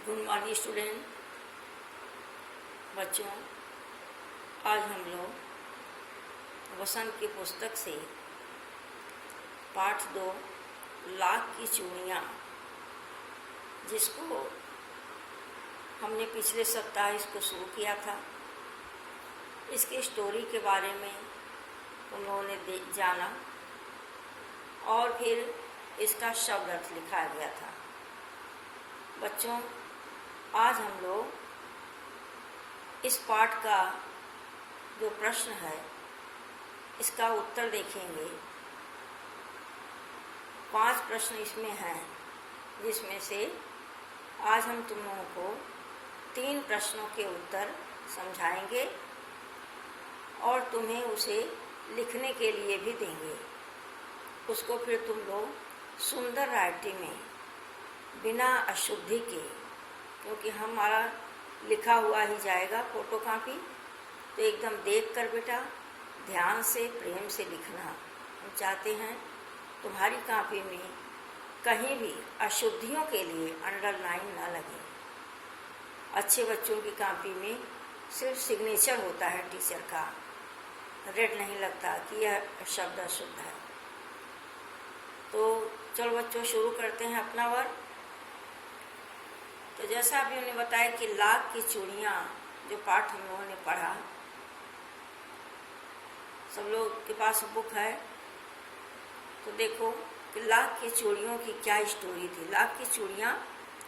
Good morning student. बच्चों, आज हम लोग वसंत की पुस्तक से पाठ 2 लाख की चूड़ियाँ, जिसको हमने पिछले सप्ताह इसको शुरू किया था, इसकी स्टोरी के बारे में तुम लोगों ने जाना और फिर इसका शब्द अर्थ लिखा गया था। बच्चों, आज हम लोग इस पाठ का जो प्रश्न है इसका उत्तर देखेंगे। 5 प्रश्न इसमें हैं, जिसमें से आज हम तुम लोगों को 3 प्रश्नों के उत्तर समझाएंगे और तुम्हें उसे लिखने के लिए भी देंगे। उसको फिर तुम लोग सुंदर राइटिंग में बिना अशुद्धि के, क्योंकि हमारा लिखा हुआ ही जाएगा फोटो कॉपी, तो एकदम देख कर बेटा ध्यान से प्रेम से लिखना। हम चाहते हैं तुम्हारी कॉपी में कहीं भी अशुद्धियों के लिए अंडरलाइन ना लगे। अच्छे बच्चों की कॉपी में सिर्फ सिग्नेचर होता है टीचर का, रेड नहीं लगता कि यह शब्द अशुद्ध है। तो चलो बच्चों शुरू करते हैं अपना वर्क। तो जैसा अभी उन्होंने बताया कि लाख की चूड़ियाँ, जो पाठ हम लोगों ने पढ़ा, सब लोग के पास बुक है तो देखो कि लाख की चूड़ियों की क्या स्टोरी थी। लाख की चूड़ियाँ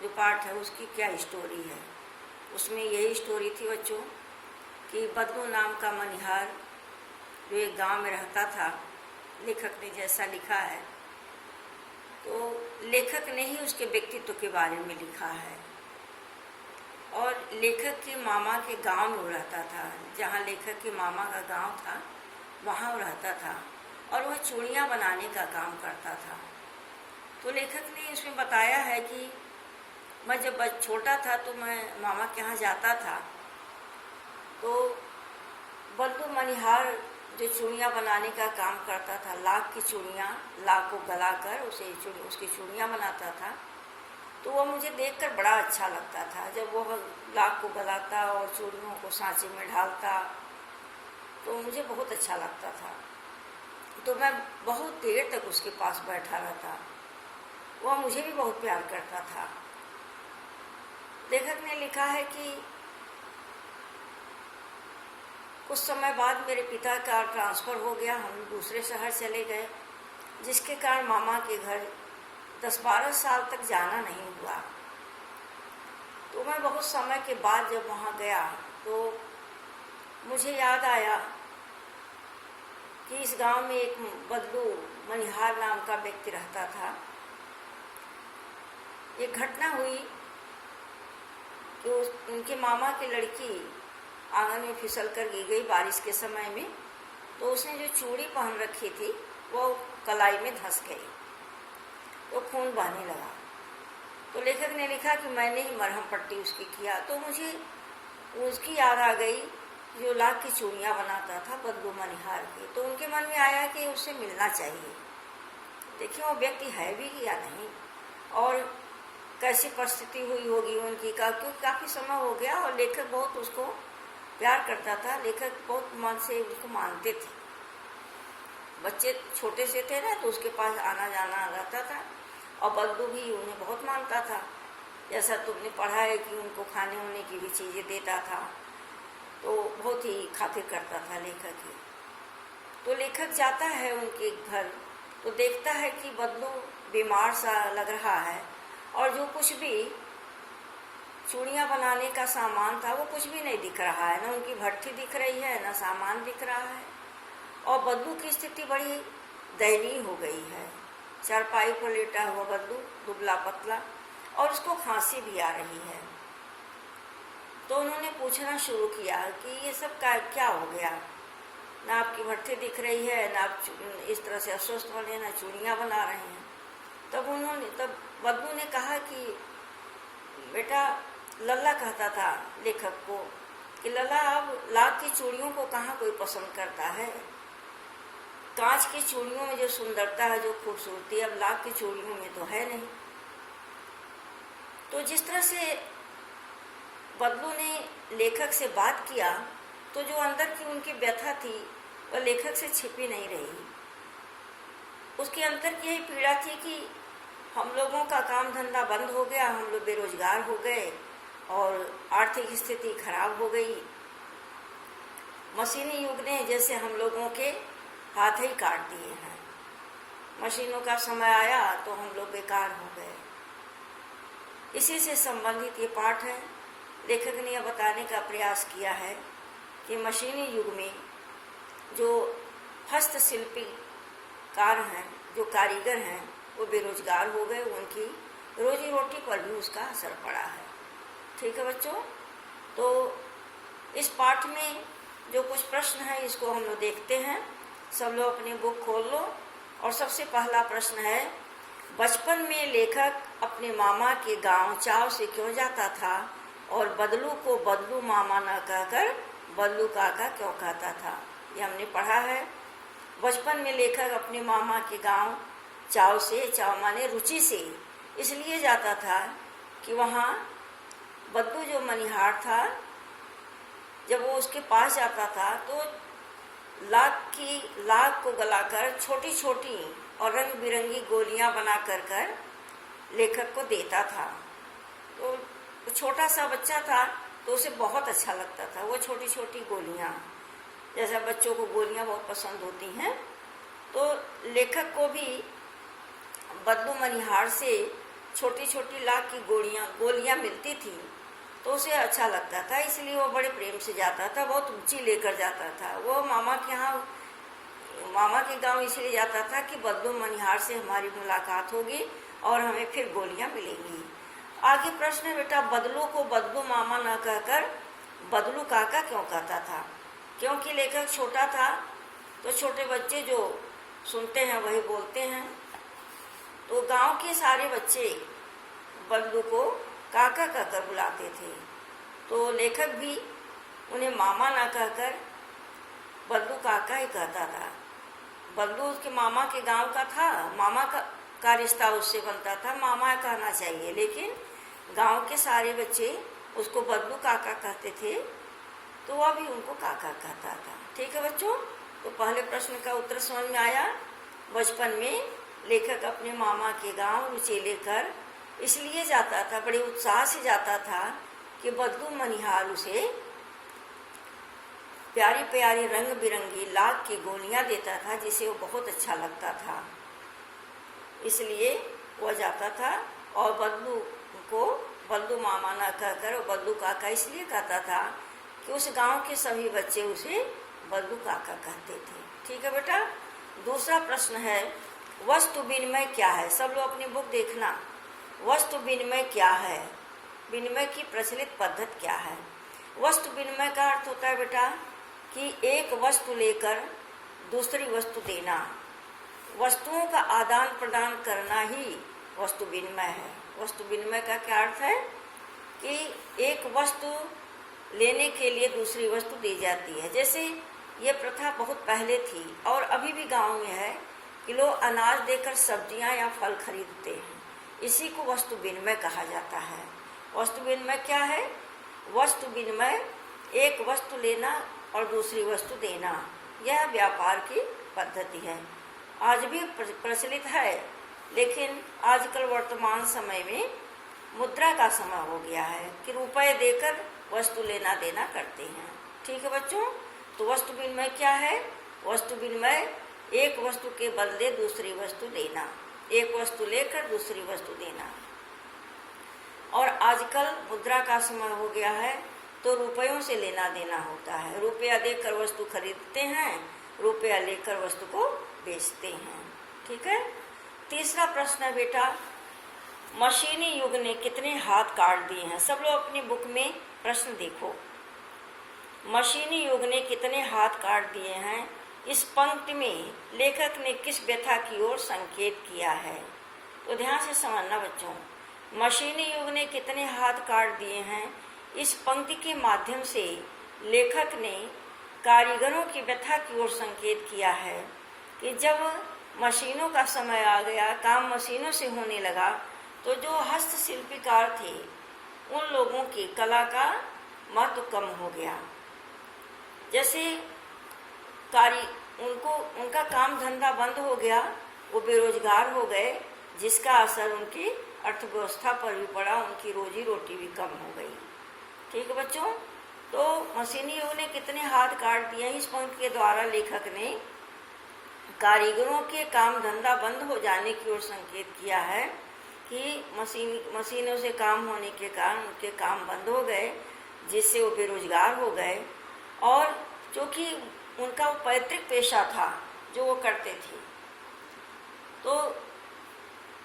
जो पाठ है उसकी क्या स्टोरी है। उसमें यही स्टोरी थी बच्चों कि बदलू नाम का मनिहार जो एक गांव में रहता था, लेखक ने जैसा लिखा है, तो लेखक ने ही उसके व्यक्तित्व के बारे में लिखा है। और लेखक के मामा के गांव में वो रहता था, जहाँ लेखक के मामा का गांव था वहाँ वो रहता था, और वह चूड़ियाँ बनाने का काम करता था। तो लेखक ने इसमें बताया है कि मैं जब छोटा था तो मैं मामा के यहाँ जाता था, तो बल्लू मनिहार जो चूड़ियाँ बनाने का काम करता था, लाख की चूड़ियाँ, लाख को गलाकर उसकी चूड़ियाँ बनाता था, तो वह मुझे देखकर बड़ा अच्छा लगता था। जब वह लाख को गलाता और चूड़ियों को सांचे में ढालता तो मुझे बहुत अच्छा लगता था। तो मैं बहुत देर तक उसके पास बैठा रहता। वह मुझे भी बहुत प्यार करता था। लेखक ने लिखा है कि कुछ समय बाद मेरे पिता का ट्रांसफ़र हो गया, हम दूसरे शहर चले गए, जिसके कारण मामा के घर 10-12 साल तक जाना नहीं हुआ। तो मैं बहुत समय के बाद जब वहाँ गया तो मुझे याद आया कि इस गांव में एक बदलू मनिहार नाम का व्यक्ति रहता था। एक घटना हुई कि उनके मामा की लड़की आंगन में फिसल कर गिर गई बारिश के समय में, तो उसने जो चूड़ी पहन रखी थी वो कलाई में धंस गई, तो खून बहने लगा। तो लेखक ने लिखा कि मैंने ही मरहम पट्टी उसकी किया। तो मुझे उसकी याद आ गई जो लाख की चूड़ियाँ बनाता था बदलू मनिहार की। तो उनके मन में आया कि उससे मिलना चाहिए, देखिए वो व्यक्ति है भी या नहीं, और कैसी परिस्थिति हुई होगी उनकी का, क्योंकि काफ़ी समय हो गया और लेखक बहुत उसको प्यार करता था। लेखक बहुत मन से उसको मानते थे। बच्चे छोटे से थे ना, तो उसके पास आना जाना रहता था, और बदलू भी उन्हें बहुत मानता था। जैसा तुमने पढ़ा है कि उनको खाने होने की भी चीज़ें देता था, तो बहुत ही खातिर करता था लेखक ही। तो लेखक जाता है उनके घर, तो देखता है कि बदलू बीमार सा लग रहा है, और जो कुछ भी चूड़ियाँ बनाने का सामान था वो कुछ भी नहीं दिख रहा है, ना उनकी भट्ठी दिख रही है, ना सामान दिख रहा है। और बदलू की स्थिति बड़ी दयनीय हो गई है। चारपाई पर लेटा हुआ बदलू दुबला पतला, और उसको खांसी भी आ रही है। तो उन्होंने पूछना शुरू किया कि ये सब क्या हो गया, ना आपकी भट्ठी दिख रही है, ना आप इस तरह से अस्वस्थ बने, ना चूड़ियाँ बना रहे हैं। तब बदलू ने कहा कि बेटा, लल्ला कहता था लेखक को कि लल्ला, अब लाख की चूड़ियों को कहाँ कोई पसंद करता है। कांच की चूड़ियों में जो सुंदरता है, जो खूबसूरती, अब लाख की चूड़ियों में तो है नहीं। तो जिस तरह से बदलू ने लेखक से बात किया तो जो अंदर की उनकी व्यथा थी वह लेखक से छिपी नहीं रही। उसके अंदर की यही पीड़ा थी कि हम लोगों का काम धंधा बंद हो गया, हम लोग बेरोजगार हो गए और आर्थिक स्थिति खराब हो गई। मशीनी युग ने जैसे हम लोगों के हाथ ही काट दिए हैं। मशीनों का समय आया तो हम लोग बेकार हो गए। इसी से संबंधित ये पाठ है। लेखक ने यह बताने का प्रयास किया है कि मशीनी युग में जो हस्तशिल्पी कार्य हैं, जो कारीगर हैं, वो बेरोजगार हो गए, उनकी रोजी रोटी पर भी उसका असर पड़ा है। ठीक है बच्चों, तो इस पाठ में जो कुछ प्रश्न है इसको हम लोग देखते हैं। सब लोग अपनी बुक खोल लो और सबसे पहला प्रश्न है, बचपन में लेखक अपने मामा के गांव चाव से क्यों जाता था और बदलू को बदलू मामा न कहकर बदलू काका क्यों कहता था? ये हमने पढ़ा है। बचपन में लेखक अपने मामा के गांव चाव से, चाव माने रुचि से, इसलिए जाता था कि वहाँ बदलू जो मनिहार था, जब वो उसके पास जाता था तो लाख को गलाकर छोटी छोटी और रंग बिरंगी गोलियां बना कर लेखक को देता था। तो छोटा सा बच्चा था तो उसे बहुत अच्छा लगता था वो छोटी छोटी गोलियां। जैसा बच्चों को गोलियां बहुत पसंद होती हैं, तो लेखक को भी बदलू मनिहार से छोटी छोटी लाख की गोलियां मिलती थी तो उसे अच्छा लगता था, इसलिए वो बड़े प्रेम से जाता था, बहुत रुचि लेकर जाता था। वो मामा के गांव इसलिए जाता था कि बदलू मनिहार से हमारी मुलाकात होगी और हमें फिर गोलियां मिलेंगी। आगे प्रश्न है बेटा, बदलू को बदलू मामा न कहकर बदलू काका क्यों कहता था? क्योंकि लेखक छोटा था तो छोटे बच्चे जो सुनते हैं वही बोलते हैं। तो गांव के सारे बच्चे बदलू को काका कहकर बुलाते थे, तो लेखक भी उन्हें मामा ना कहकर बदलू काका ही कहता था। बदलू उसके मामा के गांव का था, मामा का रिश्ता उससे बनता था, मामा कहना चाहिए, लेकिन गांव के सारे बच्चे उसको बदलू काका कहते थे तो वह भी उनको काका कहता था। ठीक है बच्चों, तो पहले प्रश्न का उत्तर समझ में आया। बचपन में लेखक अपने मामा के गांव रुचि लेकर इसलिए जाता था, बड़े उत्साह से जाता था कि बदलू मनिहार उसे प्यारी प्यारी रंग बिरंगी लाख की गोलियां देता था, जिसे वो बहुत अच्छा लगता था, इसलिए वह जाता था। और बदलू को बदलू मामा ना कहकर और बदलू काका इसलिए कहता था कि उस गांव के सभी बच्चे उसे बदलू काका कहते थे। ठीक है बेटा, दूसरा प्रश्न है, वस्तु विनिमय क्या है? सब लोग अपनी बुक देखना। वस्तु विनिमय क्या है? विनिमय की प्रचलित पद्धति क्या है? वस्तु विनिमय का अर्थ होता है बेटा कि एक वस्तु लेकर दूसरी वस्तु देना, वस्तुओं का आदान प्रदान करना ही वस्तु विनिमय है। वस्तु विनिमय का क्या अर्थ है कि एक वस्तु लेने के लिए दूसरी वस्तु दी जाती है। जैसे ये प्रथा बहुत पहले थी और अभी भी गांव में है कि लोग अनाज देकर सब्जियां या फल खरीदते हैं, इसी को वस्तु विनिमय कहा जाता है। वस्तु विनिमय क्या है? वस्तु विनिमय एक वस्तु लेना और दूसरी वस्तु देना, यह व्यापार की पद्धति है। आज भी प्रचलित है, लेकिन आजकल वर्तमान समय में मुद्रा का समय हो गया है कि रुपए देकर वस्तु लेना देना करते हैं। ठीक है बच्चों, तो वस्तु विनिमय क्या है? वस्तु विनिमय एक वस्तु के बदले दूसरी वस्तु देना, एक वस्तु लेकर दूसरी वस्तु देना। और आजकल मुद्रा का समय हो गया है तो रुपयों से लेना देना होता है। रुपया देकर वस्तु खरीदते हैं, रुपया लेकर वस्तु को बेचते हैं। ठीक है। तीसरा प्रश्न है बेटा, मशीनी युग ने कितने हाथ काट दिए हैं? सब लोग अपनी बुक में प्रश्न देखो। मशीनी युग ने कितने हाथ काट दिए हैं, इस पंक्ति में लेखक ने किस व्यथा की ओर संकेत किया है? तो ध्यान से समझना बच्चों। मशीनी युग ने कितने हाथ काट दिए हैं, इस पंक्ति के माध्यम से लेखक ने कारीगरों की व्यथा की ओर संकेत किया है कि जब मशीनों का समय आ गया, काम मशीनों से होने लगा, तो जो हस्तशिल्पीकार थे उन लोगों की कला का महत्व कम हो गया। जैसे उनका काम धंधा बंद हो गया, वो बेरोजगार हो गए, जिसका असर उनकी अर्थव्यवस्था पर भी पड़ा, उनकी रोजी रोटी भी कम हो गई। ठीक है बच्चों, तो मशीनी युग ने कितने हाथ काट दिए। इस पॉइंट के द्वारा लेखक ने कारीगरों के काम धंधा बंद हो जाने की ओर संकेत किया है कि मशीनों से काम होने के कारण उनके काम बंद हो गए, जिससे वो बेरोजगार हो गए, और जो कि उनका पैतृक पेशा था जो वो करते थे, तो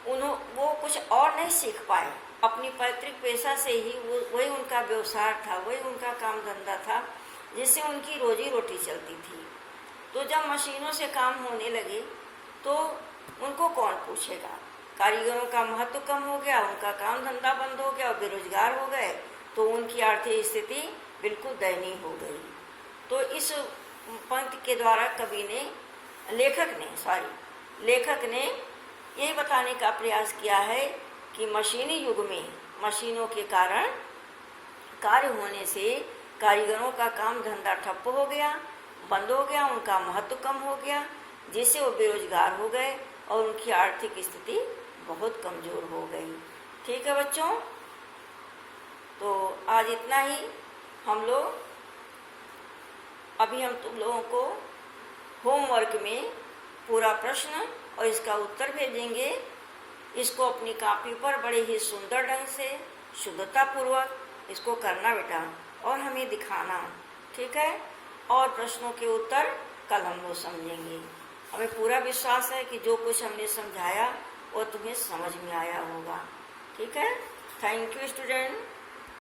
वो कुछ और नहीं सीख पाए। अपनी पैतृक पेशा से ही वही उनका व्यवसाय था, वही उनका काम धंधा था, जिससे उनकी रोजी रोटी चलती थी। तो जब मशीनों से काम होने लगे तो उनको कौन पूछेगा। कारीगरों का महत्व कम हो गया, उनका काम धंधा बंद हो गया और बेरोजगार हो गए, तो उनकी आर्थिक स्थिति बिल्कुल दयनीय हो गई। तो इस पंक्ति के द्वारा लेखक ने यही बताने का प्रयास किया है कि मशीनी युग में मशीनों के कारण कार्य होने से कारीगरों का काम धंधा ठप्प हो गया, बंद हो गया, उनका महत्व कम हो गया, जिससे वो बेरोजगार हो गए और उनकी आर्थिक स्थिति बहुत कमज़ोर हो गई। ठीक है बच्चों, तो आज इतना ही। हम तुम लोगों को होमवर्क में पूरा प्रश्न और इसका उत्तर भेजेंगे। इसको अपनी कॉपी पर बड़े ही सुंदर ढंग से शुद्धतापूर्वक इसको करना बेटा, और हमें दिखाना। ठीक है, और प्रश्नों के उत्तर कल हम लोग समझेंगे। हमें पूरा विश्वास है कि जो कुछ हमने समझाया वो तुम्हें समझ में आया होगा। ठीक है, थैंक यू स्टूडेंट।